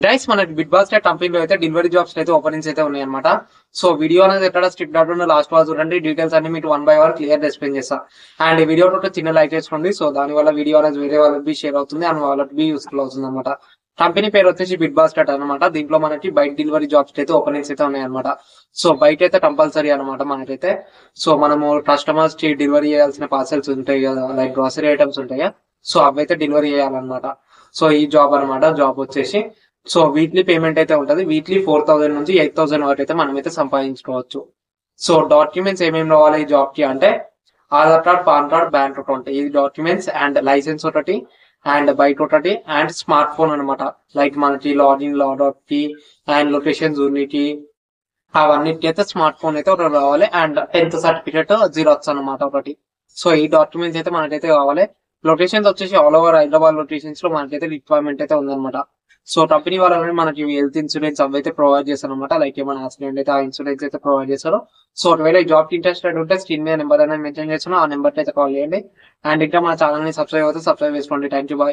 Guys మనకి big basket కంపెనీలో అయితే డెలివరీ జాబ్స్ అయితే ఓపెనింగ్స్ అయితే ఉన్నాయి అనమాట. సో వీడియో అనేది ఎక్కడ స్కిప్ కాకుండా లాస్ట్ వాజ్ చూడండి. డీటెయిల్స్ అన్ని మీకు 1 by 1 క్లియర్ ఎక్స్ప్లెయిన్ చేస్తా. అండ్ ఈ వీడియో చిన్న లైక్ చేసుకోండి. సో దాని వల్ల వీడియో అనేది వేరే వాళ్ళకి షేర్ అవుతుంది అండ్ వాళ్ళకి యూస్ఫుల్ అవుతుంది అనమాట. కంపెనీ పేరు వచ్చేసి బిగ్ బాస్కెట్ అనమాట. దీంట్లో మనకి బయట డెలివరీ జాబ్స్ అయితే ఓపెనింగ్స్ అయితే ఉన్నాయి అనమాట. సో బయట అయితే కంపల్సరీ అనమాట మనకైతే. సో మనము కస్టమర్స్ కి డెలివరీ చేయాల్సిన పార్సెల్స్ ఉంటాయి కదా, లైక్ గ్రోసరీ ఐటమ్స్ ఉంటాయి. సో అవైతే డెలివరీ చేయాలన్నమాట. సో ఈ జాబ్ అనమాట. జాబ్ వచ్చేసి సో వీక్లీ పేమెంట్ అయితే ఉంటది. వీక్లీ 4,000 నుంచి 8,000 వరకు అయితే మనమైతే సంపాదించుకోవచ్చు. సో డాక్యుమెంట్స్ ఏమేమి రావాలి ఈ జాబ్ కి అంటే Aadhaar card, pan card, bank account, ఈ డాక్యుమెంట్స్ అండ్ లైసెన్స్ ఒకటి అండ్ బైక్ ఒకటి అండ్ స్మార్ట్ ఫోన్ అనమాట. లైక్ మనకి లాగిన్, లాగౌట్ కి అండ్ లొకేషన్ జూనికి అవన్నిటికి అయితే స్మార్ట్ ఫోన్ అయితే ఒకటి రావాలి అండ్ 10th సర్టిఫికేట్ జిరాక్స్ అనమాట ఒకటి. సో ఈ డాక్యుమెంట్స్ అయితే మనకైతే కావాలి. లొకేషన్స్ వచ్చేసి ఆల్ ఓవర్ హైదరాబాద్ లొకేషన్స్ లో మనకైతే రిక్వైర్మెంట్ అయితే ఉందన్నమాట. సో కంపెనీ వాళ్ళు మనకి హెల్త్ ఇన్సూరెన్స్ అవి అయితే ప్రొవైడ్ చేస్తారు అనమాట. లైక్ ఏమైనా యాక్సిడెంట్ అయితే ఆ ఇన్సూరెన్స్ అయితే ప్రొవైడ్ చేస్తారు. సో ఒకవేళ ఈ జాబ్ కి ఇంట్రెస్టెడ్ ఉంటే స్క్రీన్ మీద నెంబర్ అనేది మెన్షన్ చేస్తున్నా, ఆ నెంబర్ అయితే కాల్ చేయండి. అండ్ ఇంకా మన ఛానల్ ని సబ్స్క్రైబ్ అయితే సబ్స్క్రైబ్ చేసుకోండి. Thank you, bye.